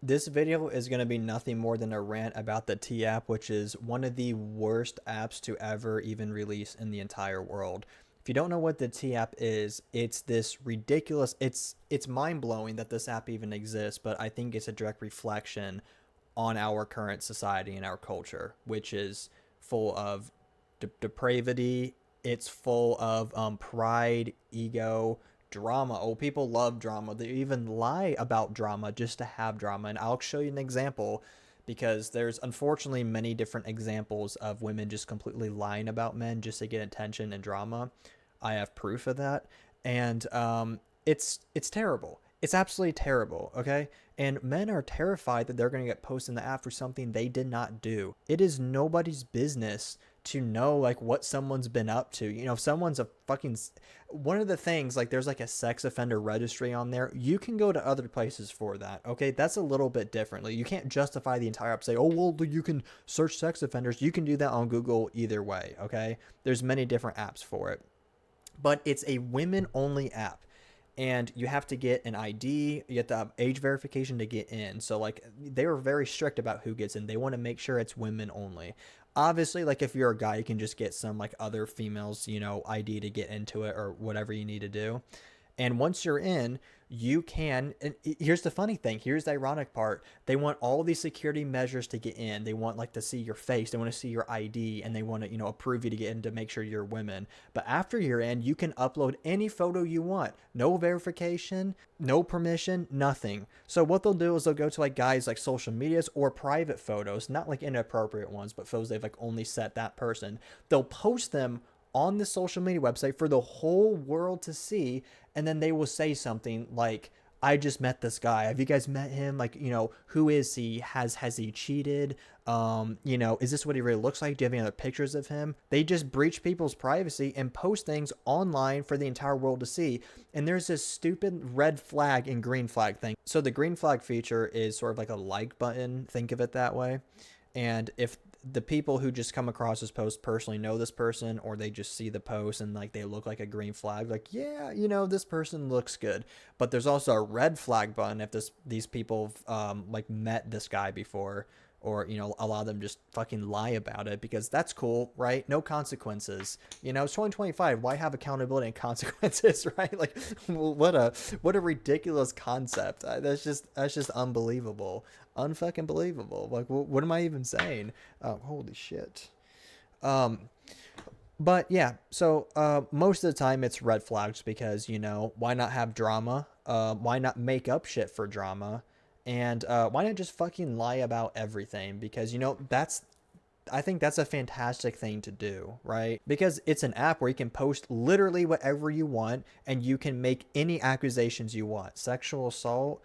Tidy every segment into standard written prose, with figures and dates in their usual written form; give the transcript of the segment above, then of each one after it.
This video is going to be nothing more than a rant about the T app, which is one of the worst apps to ever even release in the entire world. If you don't know what the T app is, it's this ridiculous, it's mind-blowing that this app even exists, but I think it's a direct reflection on our current society and our culture, which is full of depravity. It's full of pride, ego, drama. Oh, people love drama. They even lie about drama just to have drama. And I'll show you an example because there's unfortunately many different examples of women just completely lying about men just to get attention and drama. I have proof of that. And it's terrible. It's absolutely terrible, okay? And men are terrified that they're going to get posted in the app for something they did not do. It is nobody's business to know like what someone's been up to. You know, if someone's a fucking one of the things like there's like a sex offender registry on there, you can go to other places for that. Okay, that's a little bit differently. You can't justify the entire app say, oh well, you can search sex offenders. You can do that on Google either way. Okay, there's many different apps for it, but it's a women only app, and you have to get an ID, you have to have age verification to get in. So like they were very strict about who gets in. They want to make sure it's women only. Obviously, like if you're a guy, you can just get some like other females, you know, ID to get into it or whatever you need to do. And once you're in, you can. And here's the funny thing. Here's the ironic part. They want all these security measures to get in. They want like to see your face. They want to see your ID, and they want to, you know, approve you to get in to make sure you're women. But after you're in, you can upload any photo you want. No verification, no permission, nothing. So what they'll do is they'll go to like guys like social medias or private photos, not like inappropriate ones, but photos they've like only set that person. They'll post them on the social media website for the whole world to see, and then they will say something like, I just met this guy, have you guys met him, like, you know, who is he, has he cheated, you know, is this what he really looks like, do you have any other pictures of him? They just breach people's privacy and post things online for the entire world to see. And there's this stupid red flag and green flag thing. So the green flag feature is sort of like a like button, think of it that way. And if the people who just come across this post personally know this person, or they just see the post and like they look like a green flag, like, yeah, you know, this person looks good. But there's also a red flag button if these people like met this guy before, or, you know, a lot of them just fucking lie about it because that's cool, right? No consequences. You know, it's 2025. Why have accountability and consequences, right? Like, what a ridiculous concept. That's just unbelievable, unfucking believable. Like, what am I even saying? Holy shit. Um, but yeah, so most of the time it's red flags because, you know, why not have drama? Why not make up shit for drama? And why not just fucking lie about everything? Because, you know, I think that's a fantastic thing to do, right? Because it's an app where you can post literally whatever you want and you can make any accusations you want. Sexual assault,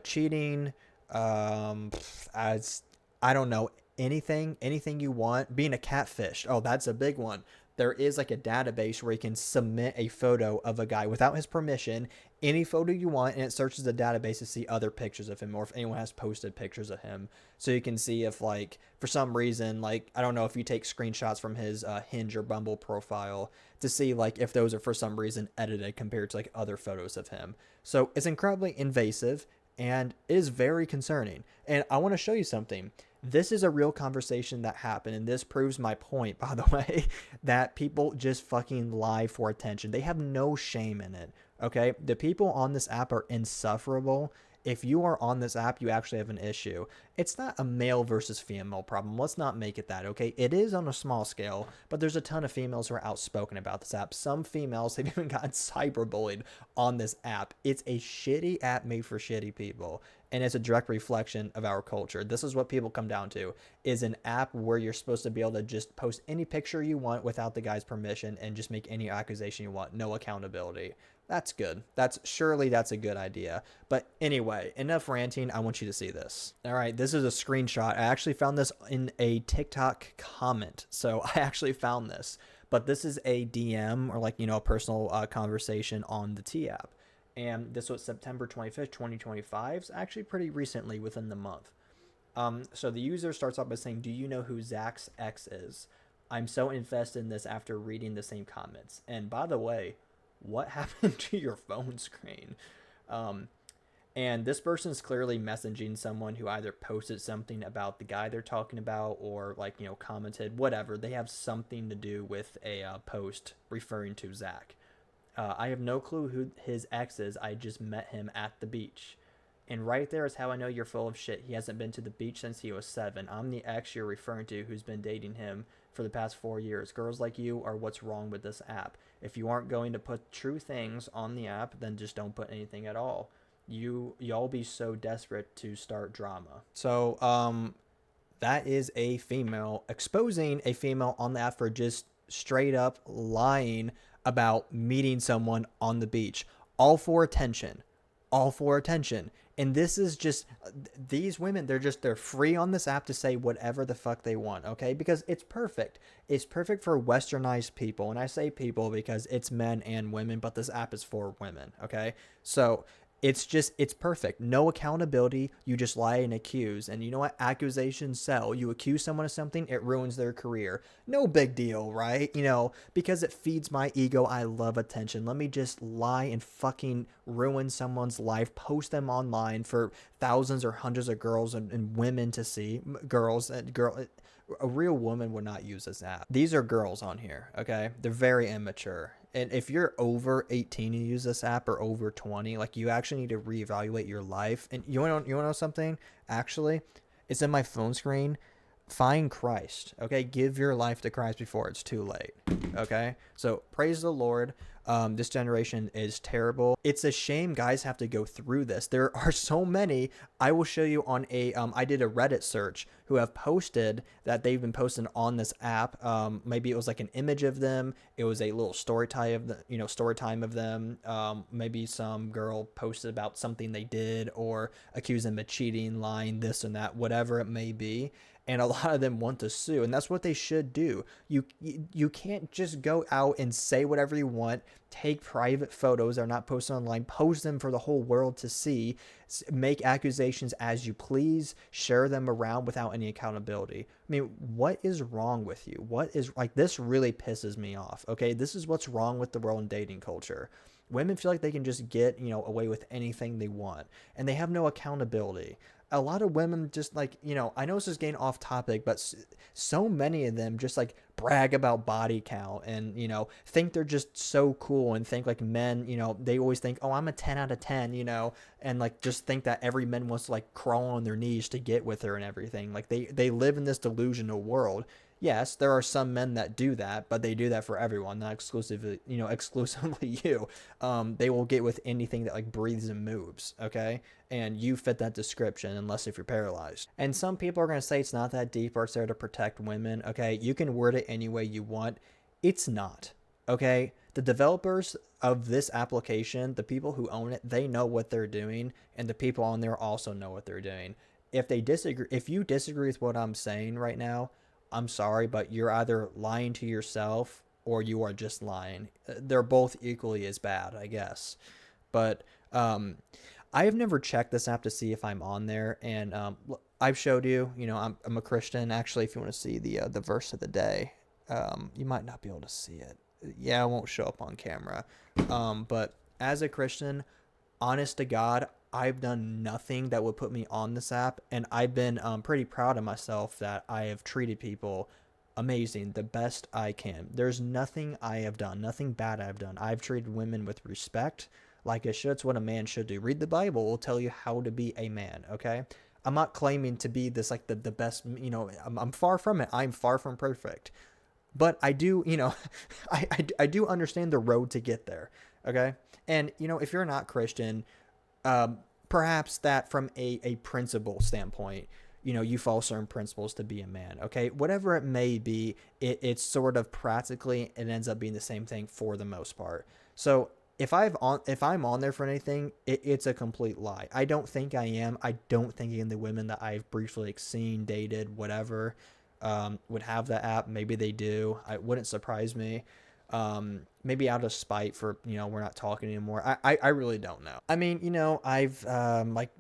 cheating, as I don't know, anything you want. Being a catfish. Oh, that's a big one. There is like a database where you can submit a photo of a guy without his permission, any photo you want, and it searches the database to see other pictures of him or if anyone has posted pictures of him. So you can see if, like, for some reason, like, I don't know, if you take screenshots from his Hinge or Bumble profile to see, like, if those are for some reason edited compared to, like, other photos of him. So it's incredibly invasive and it is very concerning. And I want to show you something. This is a real conversation that happened, and this proves my point, by the way, that people just fucking lie for attention. They have no shame in it, okay? The people on this app are insufferable. If you are on this app, you actually have an issue. It's not a male versus female problem. Let's not make it that, okay? It is on a small scale, but there's a ton of females who are outspoken about this app. Some females have even gotten cyberbullied on this app. It's a shitty app made for shitty people, and it's a direct reflection of our culture. This is what people come down to, is an app where you're supposed to be able to just post any picture you want without the guy's permission and just make any accusation you want. No accountability. That's good. That's a good idea. But anyway, enough ranting. I want you to see this. All right, this is a screenshot. I actually found this in a TikTok comment. So I actually found this. But this is a DM, or like, you know, a personal conversation on the T app. And this was September 25th, 2025. It's actually pretty recently, within the month. So the user starts off by saying, do you know who Zach's ex is? I'm so invested in this after reading the same comments. And by the way, what happened to your phone screen? Um, And this person's clearly messaging someone who either posted something about the guy they're talking about or, like, you know, commented, whatever. They have something to do with a post referring to Zach. I have no clue who his ex is. I just met him at the beach. And right there is how I know you're full of shit. He hasn't been to the beach since he was 7. I'm the ex you're referring to who's been dating him for the past 4 years. Girls like you are what's wrong with this app. If you aren't going to put true things on the app, then just don't put anything at all. Y'all be so desperate to start drama. So that is a female exposing a female on the app for just straight up lying about meeting someone on the beach, all for attention. All for attention. And this is just, these women, they're free on this app to say whatever the fuck they want, okay? Because it's perfect. It's perfect for westernized people. And I say people because it's men and women, but this app is for women, okay? So it's perfect. No accountability. You just lie and accuse. And you know what? Accusations sell. You accuse someone of something, it ruins their career. No big deal, right? You know, because it feeds my ego. I love attention. Let me just lie and fucking ruin someone's life, post them online for thousands or hundreds of girls and women to see. A real woman would not use this app. These are girls on here, okay? They're very immature. And if you're over 18 and you use this app, or over 20, like, you actually need to reevaluate your life. And you want to know something? Actually, it's in my phone screen. Find Christ, okay? Give your life to Christ before it's too late, okay? So praise the Lord. This generation is terrible. It's a shame guys have to go through this. There are so many. I will show you on I did a Reddit search who have posted that they've been posting on this app. Maybe it was like an image of them. It was a little story time of them. Maybe some girl posted about something they did or accused them of cheating, lying, this and that, whatever it may be. And a lot of them want to sue, and that's what they should do. You can't just go out and say whatever you want, take private photos that are not posted online, post them for the whole world to see, make accusations as you please, share them around without any accountability. I mean, what is wrong with you? What is, like, this really pisses me off, okay? This is what's wrong with the world and dating culture. Women feel like they can just get, away with anything they want, and they have no accountability. A lot of women just, like, I know this is getting off topic, but so many of them just, like, brag about body count and, think they're just so cool and think, like, men, they always think, oh, I'm a 10 out of 10, and, like, just think that every man wants to, like, crawl on their knees to get with her and everything. Like, they live in this delusional world. Yes, there are some men that do that, but they do that for everyone, not exclusively you. They will get with anything that, like, breathes and moves, okay? And you fit that description, unless if you're paralyzed. And some people are going to say it's not that deep or it's there to protect women, okay? You can word it any way you want. It's not, okay? The developers of this application, the people who own it, they know what they're doing, and the people on there also know what they're doing. If you disagree with what I'm saying right now, I'm sorry, but you're either lying to yourself or you are just lying. They're both equally as bad, I guess. But I have never checked this app to see if I'm on there, and I've showed you. I'm a Christian. Actually, if you want to see the verse of the day, you might not be able to see it. Yeah, it won't show up on camera. But as a Christian, honest to God, I've done nothing that would put me on this app, and I've been pretty proud of myself that I have treated people amazing, the best I can. There's nothing I have done, nothing bad I've done. I've treated women with respect, like it should. It's what a man should do. Read the Bible. It will tell you how to be a man, okay? I'm not claiming to be this, like, the best, I'm far from it. I'm far from perfect. But I do, I do understand the road to get there, okay? And, if you're not Christian, perhaps that from a principle standpoint, you follow certain principles to be a man, okay? Whatever it may be, it's sort of practically, it ends up being the same thing for the most part. So if I'm on there for anything, it's a complete lie. I don't think I am. I don't think any of the women that I've briefly seen, dated, whatever, would have the app. Maybe they do. It wouldn't surprise me. Maybe out of spite for, we're not talking anymore. I really don't know. I mean, I've, like,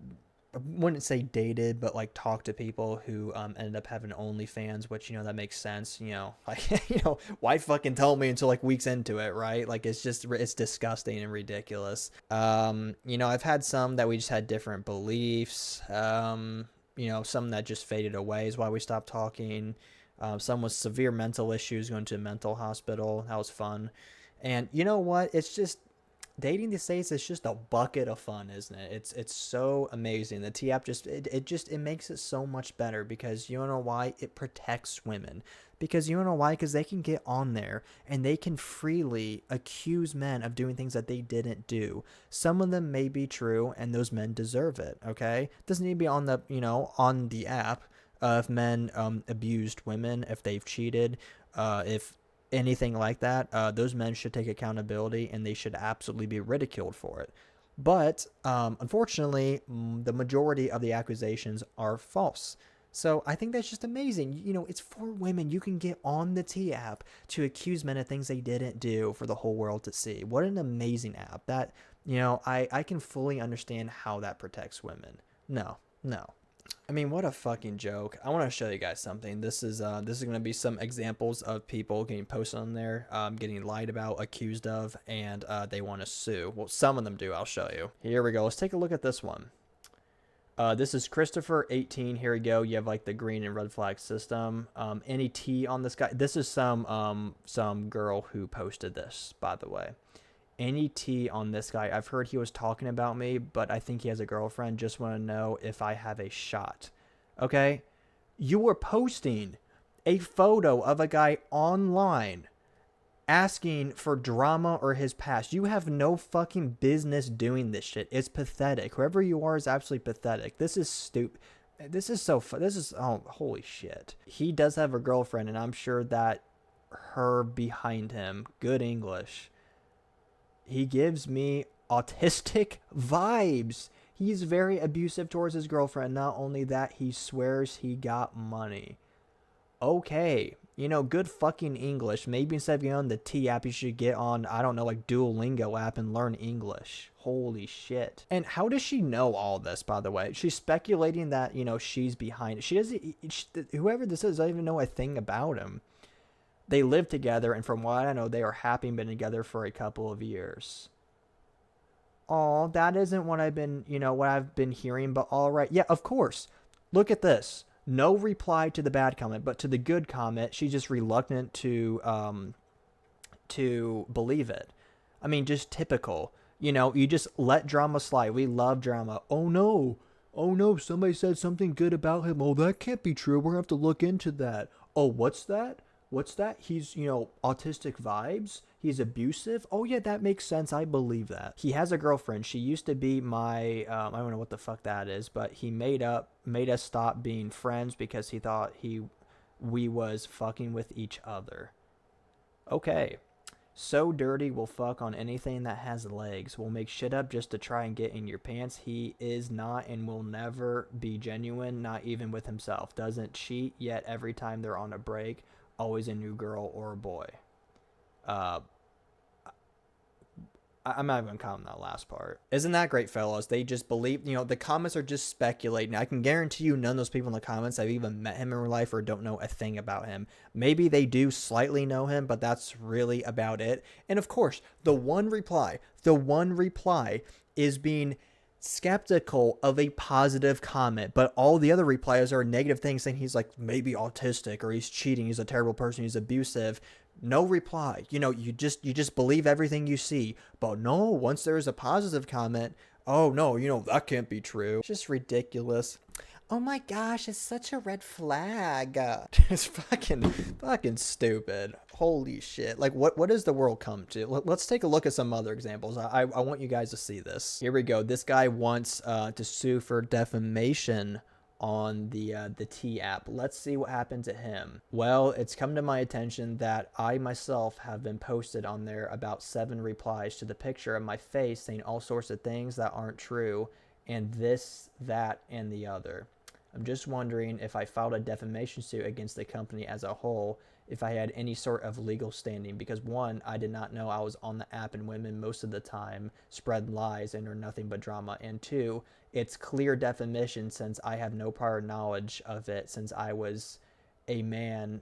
I wouldn't say dated, but like talked to people who ended up having OnlyFans, which, you know, that makes sense. You know, like, you know, why fucking tell me until like weeks into it, right? Like, it's just, it's disgusting and ridiculous. You know, I've had some that we just had different beliefs. You know, some that just faded away is why we stopped talking. Some with severe mental issues going to a mental hospital. That was fun. And you know what? It's just, dating these days is just a bucket of fun, isn't it? It's so amazing. The T app just it makes it so much better, because you know why? It protects women. Because you know why? Because they can get on there and they can freely accuse men of doing things that they didn't do. Some of them may be true, and those men deserve it. Okay, doesn't need to be on the, you know, on the app. If men abused women, if they've cheated, if anything like that, those men should take accountability, and they should absolutely be ridiculed for it. But unfortunately, the majority of the accusations are false. So I think that's just amazing. You know, it's for women. You can get on the T app to accuse men of things they didn't do for the whole world to see. What an amazing app. That, you know, I can fully understand how that protects women. No, no. I mean, what a fucking joke. I want to show you guys something. This is going to be some examples of people getting posted on there, getting lied about, accused of, and they want to sue. Well, some of them do. I'll show you. Here we go. Let's take a look at this one. This is Christopher 18. Here we go. You have like the green and red flag system. Any T on this guy? This is some girl who posted this, by the way. Any tea on this guy? I've heard he was talking about me, but I think he has a girlfriend. Just want to know if I have a shot. Okay? You were posting a photo of a guy online asking for drama or his past. You have no fucking business doing this shit. It's pathetic. Whoever you are is absolutely pathetic. This is stupid. This is so fun. This is, oh, holy shit. He does have a girlfriend, and I'm sure that her behind him, good English, he gives me autistic vibes. He's very abusive towards his girlfriend. Not only that, he swears he got money. Okay, you know, good fucking English. Maybe instead of getting on the T app, you should get on, I don't know, like Duolingo app and learn English. Holy shit. And how does she know all this, by the way? She's speculating that, you know, she's behind it. She doesn't, whoever this is, doesn't even know a thing about him. They live together, and from what I know, they are happy and been together for a couple of years. Oh, that isn't what I've been, you know, what I've been hearing, but all right. Yeah, of course. Look at this. No reply to the bad comment, but to the good comment, she's just reluctant to believe it. I mean, just typical. You know, you just let drama slide. We love drama. Oh no. Oh no, somebody said something good about him. Oh, that can't be true. We're going to have to look into that. Oh, what's that? What's that? He's, you know, autistic vibes. He's abusive. Oh yeah, that makes sense. I believe that. He has a girlfriend. She used to be my, I don't know what the fuck that is, but he made us stop being friends because he thought we was fucking with each other. Okay. So dirty, will fuck on anything that has legs. Will make shit up just to try and get in your pants. He is not and will never be genuine, not even with himself. Doesn't cheat, yet every time they're on a break, always a new girl or a boy. I'm not even going to comment on that last part. Isn't that great, fellas? They just believe, you know, the comments are just speculating. I can guarantee you none of those people in the comments have even met him in real life or don't know a thing about him. Maybe they do slightly know him, but that's really about it. And of course, the one reply is being skeptical of a positive comment, but all the other replies are negative things, saying he's like maybe autistic or he's cheating, he's a terrible person, he's abusive. No reply. You know, you just believe everything you see. But no, once there's a positive comment, oh no, you know, that can't be true. It's just ridiculous. Oh my gosh, it's such a red flag. It's fucking stupid. Holy shit. Like, what does the world come to? Let's take a look at some other examples. I want you guys to see this. Here we go. This guy wants to sue for defamation on the T app. Let's see what happened to him. Well, it's come to my attention that I myself have been posted on there about 7 replies to the picture of my face saying all sorts of things that aren't true, and this, that, and the other. I'm just wondering if I filed a defamation suit against the company as a whole, if I had any sort of legal standing, because one, I did not know I was on the app and women most of the time spread lies and are nothing but drama, and two, it's clear defamation since I have no prior knowledge of it since I was a man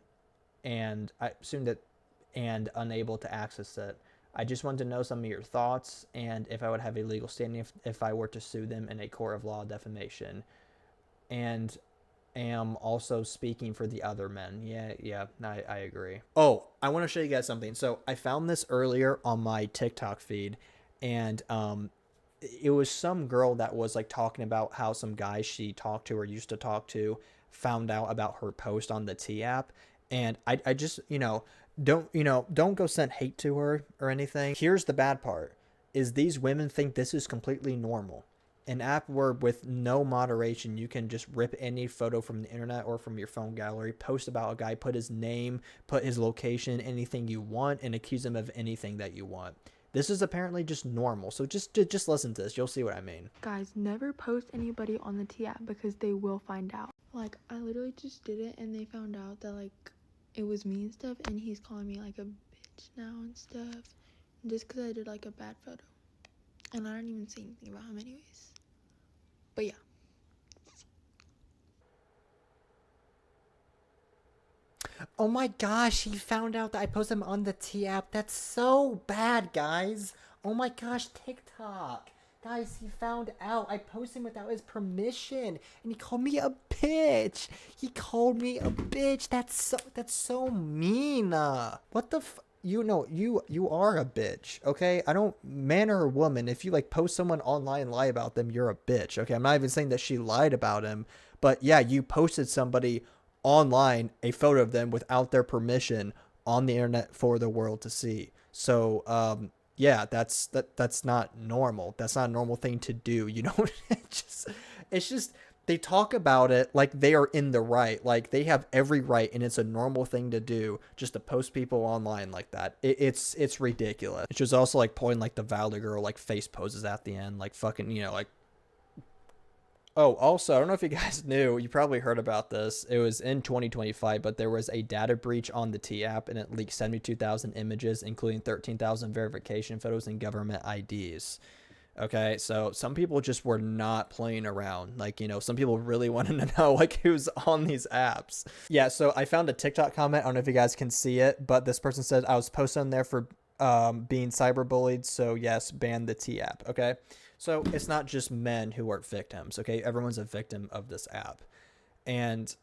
and I assume that and unable to access it. I just wanted to know some of your thoughts and if I would have a legal standing if I were to sue them in a court of law defamation. And am also speaking for the other men. Yeah, I agree. Oh, I want to show you guys something. So I found this earlier on my TikTok feed, and it was some girl that was like talking about how some guy she talked to or used to talk to found out about her post on the T app, and I just don't go send hate to her or anything. Here's the bad part: is these women think this is completely normal. An app where with no moderation you can just rip any photo from the internet or from your phone gallery, post about a guy, put his name, put his location, anything you want, and accuse him of anything that you want. This is apparently just normal. So just listen to this. You'll see what I mean. Guys, never post anybody on the T app because they will find out. Like, I literally just did it and they found out that, like, it was me and stuff, and he's calling me, like, a bitch now and stuff. Just because I did, like, a bad photo. And I didn't even say anything about him anyways. But yeah. Oh my gosh, he found out that I posted him on the T app. That's so bad, guys. Oh my gosh, TikTok. Guys, he found out I posted him without his permission, and he called me a bitch. He called me a bitch. That's so mean. What the you are a bitch, okay? I don't, man or woman, if you like post someone online and lie about them, you're a bitch, okay? I'm not even saying that she lied about him, but yeah, you posted somebody online a photo of them without their permission on the internet for the world to see. So yeah, that's not normal. That's not a normal thing to do. You know, it's just they talk about it like they are in the right, like they have every right, and it's a normal thing to do just to post people online like that. It's ridiculous. It was also like pulling like the Valley Girl like face poses at the end, like fucking, like. Oh, also, I don't know if you guys knew, you probably heard about this. It was in 2025, but there was a data breach on the T app, and it leaked 72,000 images, including 13,000 verification photos and government IDs. Okay, so some people just were not playing around. Like, some people really wanted to know, like, who's on these apps. Yeah, so I found a TikTok comment. I don't know if you guys can see it, but this person said, I was posted on there for being cyberbullied, so yes, ban the T app, okay? So it's not just men who are victims, okay? Everyone's a victim of this app. And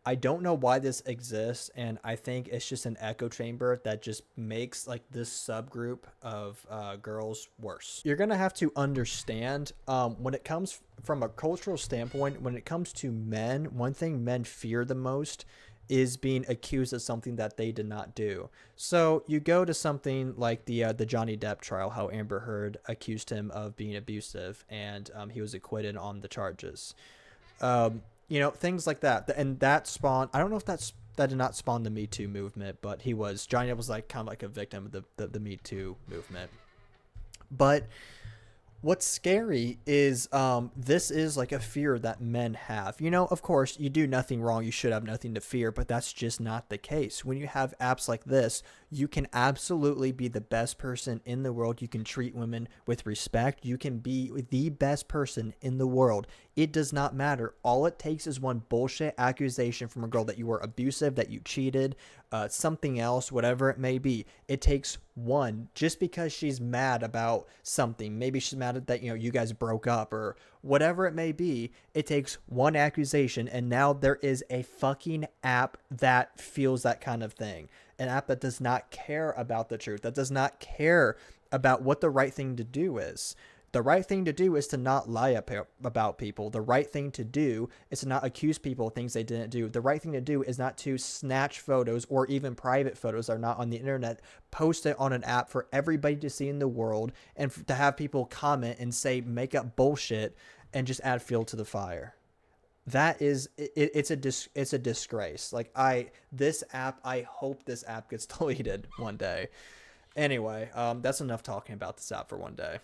I don't know why this exists, and I think it's just an echo chamber that just makes like this subgroup of girls worse. You're gonna have to understand when it comes from a cultural standpoint, when it comes to men, one thing men fear the most is being accused of something that they did not do. So you go to something like the Johnny Depp trial, how Amber Heard accused him of being abusive, and he was acquitted on the charges. Things like that, and that spawned. I don't know if that did not spawn the Me Too movement, but Johnny Depp was like kind of like a victim of the Me Too movement. But what's scary is this is like a fear that men have. Of course, you do nothing wrong, you should have nothing to fear, but that's just not the case. When you have apps like this, you can absolutely be the best person in the world. You can treat women with respect. You can be the best person in the world. It does not matter. All it takes is one bullshit accusation from a girl that you were abusive, that you cheated, something else, whatever it may be. It takes one, just because she's mad about something. Maybe she's mad that, you guys broke up or whatever it may be. It takes one accusation, and now there is a fucking app that feels that kind of thing. An app that does not care about the truth, that does not care about what the right thing to do is. The right thing to do is to not lie about people. The right thing to do is to not accuse people of things they didn't do. The right thing to do is not to snatch photos or even private photos that are not on the internet, post it on an app for everybody to see in the world, and to have people comment and say, make up bullshit and just add fuel to the fire. That is, it's a disgrace. Like this app, I hope this app gets deleted one day. Anyway, that's enough talking about this app for one day.